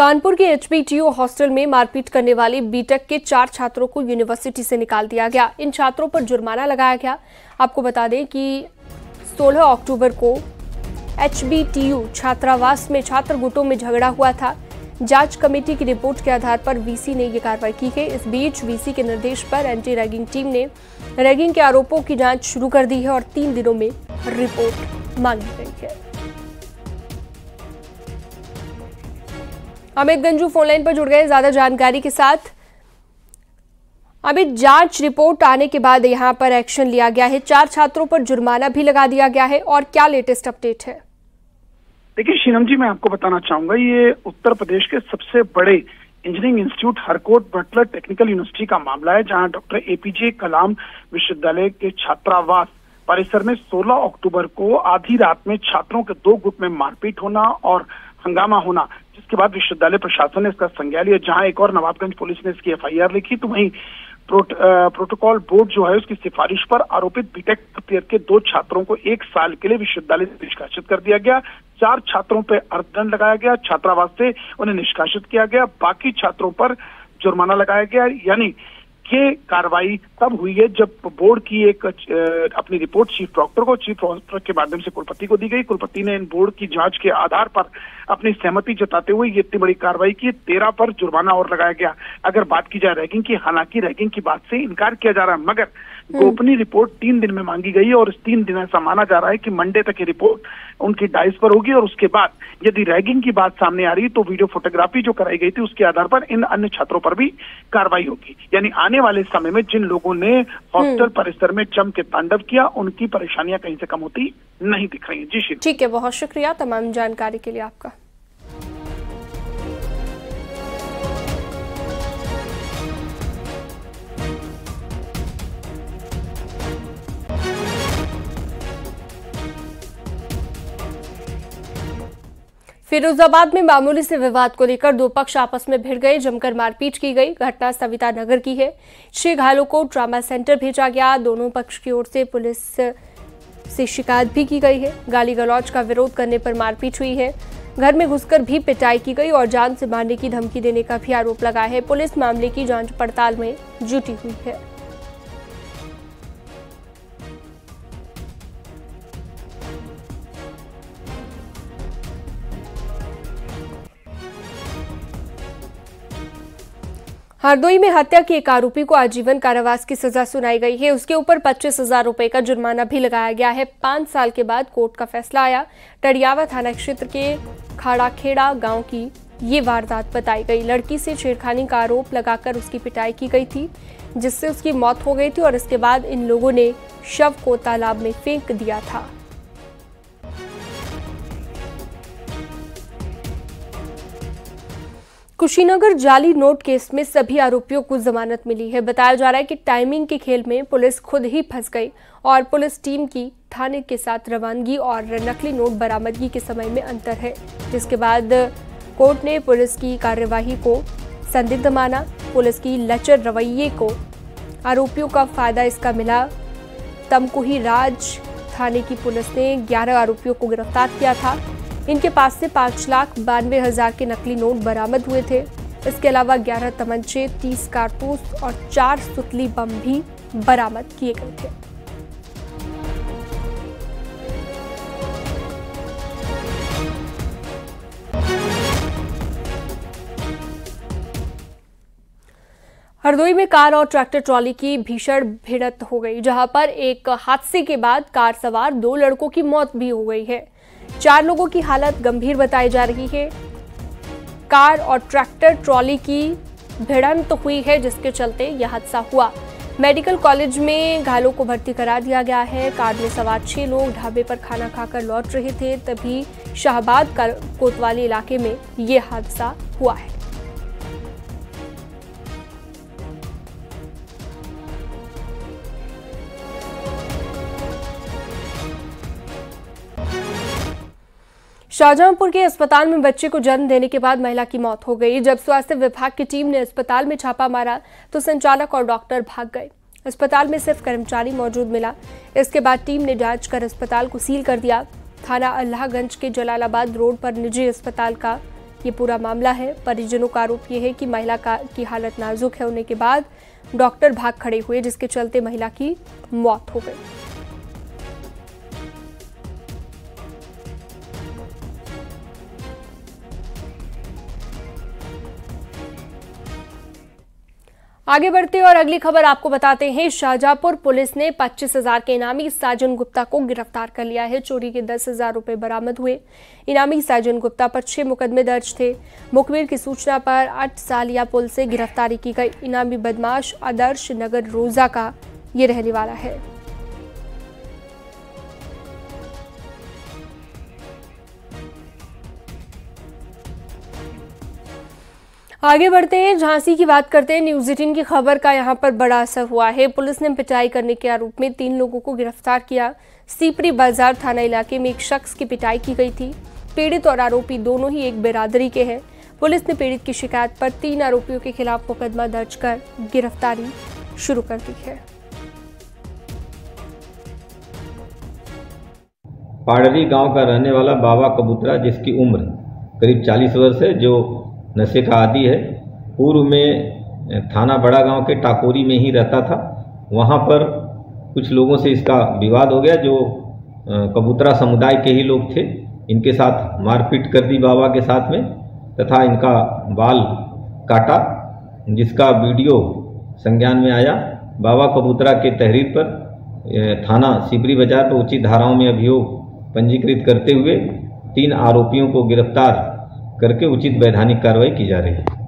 कानपुर के HBTU hostel में मारपीट करने वाले बीटेक के 4 छात्रों को यूनिवर्सिटी से निकाल दिया गया। इन छात्रों पर जुर्माना लगाया गया। आपको बता दें कि 16 अक्टूबर को HBTU छात्रावास में छात्र गुटों में झगड़ा हुआ था। जांच कमेटी की रिपोर्ट के आधार पर वीसी ने ये कार्रवाई की है। इस बीच वीसी के निर्देश पर एंटी रैगिंग टीम ने रैगिंग के आरोपों की जांच शुरू कर दी है और 3 दिनों में रिपोर्ट मांगी गई है। अमित गंजू फोनलाइन पर जुड़ गए ज्यादा जानकारी के साथ। अमित, जांच रिपोर्ट आने के बाद यहां पर एक्शन लिया गया है, 4 छात्रों पर जुर्माना भी लगा दिया गया है, और क्या लेटेस्ट अपडेट है? देखिए शीनम जी, मैं आपको बताना चाहूंगा, ये उत्तर प्रदेश के सबसे बड़े engineering institute Harcourt Buttler technical university का मामला है, जहां डॉक्टर APJ कलाम विश्वविद्यालय के छात्रावास परिसर में 16 अक्टूबर को आधी रात में छात्रों के 2 गुट में मारपीट होना और हंगामा होना, जिसके बाद विश्वविद्यालय प्रशासन ने इसका संज्ञान लिया। जहां एक और नवाबगंज पुलिस ने इसकी FIR लिखी, तो वहीं प्रोटोकॉल बोर्ड जो है उसकी सिफारिश पर आरोपित बीटेक ईयर के 2 छात्रों को 1 साल के लिए विश्वविद्यालय से निष्कासित कर दिया गया। 4 छात्रों पर अर्थदंड लगाया गया, छात्रावास से उन्हें निष्कासित किया गया, बाकी छात्रों पर जुर्माना लगाया गया। यानी ये कार्रवाई तब हुई है जब बोर्ड की एक अपनी रिपोर्ट चीफ प्रॉक्टर के माध्यम से कुलपति को दी गई। कुलपति ने इन बोर्ड की जांच के आधार पर अपनी सहमति जताते हुए ये इतनी बड़ी कार्रवाई की। 13 पर जुर्माना और लगाया गया। अगर बात की जाए रैगिंग की, हालांकि रैगिंग की बात से इनकार किया जा रहा है, मगर गोपनीय रिपोर्ट 3 दिन में मांगी गई है और इस 3 दिन ऐसा माना जा रहा है कि मंडे तक ये रिपोर्ट उनकी डाइस पर होगी और उसके बाद यदि रैगिंग की बात सामने आ रही तो वीडियो फोटोग्राफी जो कराई गई थी उसके आधार पर इन अन्य छात्रों पर भी कार्रवाई होगी। यानी आने वाले समय में जिन लोगों ने हॉस्टल परिसर में जम के तांडव किया, उनकी परेशानियां कहीं से कम होती नहीं दिख रही है। जी श्री, ठीक है, बहुत शुक्रिया तमाम जानकारी के लिए आपका। फिरोजाबाद में मामूली से विवाद को लेकर 2 पक्ष आपस में भिड़ गए, जमकर मारपीट की गई। घटना सविता नगर की है। 6 घायलों को ट्रॉमा सेंटर भेजा गया। दोनों पक्ष की ओर से पुलिस से शिकायत भी की गई है। गाली गलौज का विरोध करने पर मारपीट हुई है। घर में घुसकर भी पिटाई की गई और जान से मारने की धमकी देने का भी आरोप लगा है। पुलिस मामले की जांच पड़ताल में जुटी हुई है। हरदोई में हत्या के एक आरोपी को आजीवन कारावास की सजा सुनाई गई है। उसके ऊपर 25,000 रुपए का जुर्माना भी लगाया गया है। 5 साल के बाद कोर्ट का फैसला आया। टडियावा थाना क्षेत्र के खाड़ाखेड़ा गांव की ये वारदात बताई गई। लड़की से छेड़खानी का आरोप लगाकर उसकी पिटाई की गई थी, जिससे उसकी मौत हो गई थी और इसके बाद इन लोगों ने शव को तालाब में फेंक दिया था। कुशीनगर जाली नोट केस में सभी आरोपियों को जमानत मिली है। बताया जा रहा है कि टाइमिंग के खेल में पुलिस खुद ही फंस गई और पुलिस टीम की थाने के साथ रवानगी और नकली नोट बरामदगी के समय में अंतर है, जिसके बाद कोर्ट ने पुलिस की कार्यवाही को संदिग्ध माना। पुलिस की लचर रवैये को आरोपियों का फायदा इसका मिला। तमकुही राज थाने की पुलिस ने 11 आरोपियों को गिरफ्तार किया था। इनके पास से 5,92,000 के नकली नोट बरामद हुए थे। इसके अलावा 11 तमंचे, 30 कारतूस और 4 सुतली बम भी बरामद किए गए थे। हरदोई में कार और ट्रैक्टर ट्रॉली की भीषण भिड़ंत हो गई, जहां पर एक हादसे के बाद कार सवार 2 लड़कों की मौत भी हो गई है। 4 लोगों की हालत गंभीर बताई जा रही है। कार और ट्रैक्टर ट्रॉली की भिड़ंत हुई है, जिसके चलते यह हादसा हुआ। मेडिकल कॉलेज में घायलों को भर्ती करा दिया गया है। कार में सवार 6 लोग ढाबे पर खाना खाकर लौट रहे थे, तभी शाहबाद कोतवाली इलाके में यह हादसा हुआ है। शाहजहांपुर के अस्पताल में बच्चे को जन्म देने के बाद महिला की मौत हो गई। जब स्वास्थ्य विभाग की टीम ने अस्पताल में छापा मारा तो संचालक और डॉक्टर भाग गए। अस्पताल में सिर्फ कर्मचारी मौजूद मिला। इसके बाद टीम ने जांच कर अस्पताल को सील कर दिया। थाना अल्लाहगंज के जलालाबाद रोड पर निजी अस्पताल का ये पूरा मामला है। परिजनों का आरोप ये है कि महिला की हालत नाजुक है होने के बाद डॉक्टर भाग खड़े हुए, जिसके चलते महिला की मौत हो गई। आगे बढ़ते और अगली खबर आपको बताते हैं। शाहजहांपुर पुलिस ने 25,000 के इनामी साजन गुप्ता को गिरफ्तार कर लिया है। चोरी के 10,000 रुपए बरामद हुए। इनामी साजन गुप्ता पर 6 मुकदमे दर्ज थे। मुखबिर की सूचना पर 8 सालिया पुल से गिरफ्तारी की गई। इनामी बदमाश आदर्श नगर रोजा का ये रहने वाला है। आगे बढ़ते हैं, झांसी की बात करते हैं। न्यूज़ 18 की खबर का यहां पर बड़ा असर हुआ है। पुलिस ने पिटाई करने के आरोप में 3 लोगों को गिरफ्तार किया। सीपरी बाजार थाना इलाके में एक शख्स की पिटाई की गई थी। पीड़ित और आरोपी दोनों ही एक बिरादरी के हैं। पुलिस ने पीड़ित की शिकायत पर 3 आरोपियों के खिलाफ मुकदमा दर्ज कर गिरफ्तारी शुरू कर दी है। पाड़री गांव का रहने वाला बाबा कबूतरा, जिसकी उम्र करीब 40 वर्ष है, जो नशे का आदी है, पूर्व में थाना बड़ा गांव के टाकोरी में ही रहता था। वहां पर कुछ लोगों से इसका विवाद हो गया, जो कबूतरा समुदाय के ही लोग थे। इनके साथ मारपीट कर दी बाबा के साथ में, तथा इनका बाल काटा, जिसका वीडियो संज्ञान में आया। बाबा कबूतरा के तहरीर पर थाना सीपरी बाजार पर उचित धाराओं में अभियोग पंजीकृत करते हुए 3 आरोपियों को गिरफ्तार करके उचित वैधानिक कार्रवाई की जा रही है।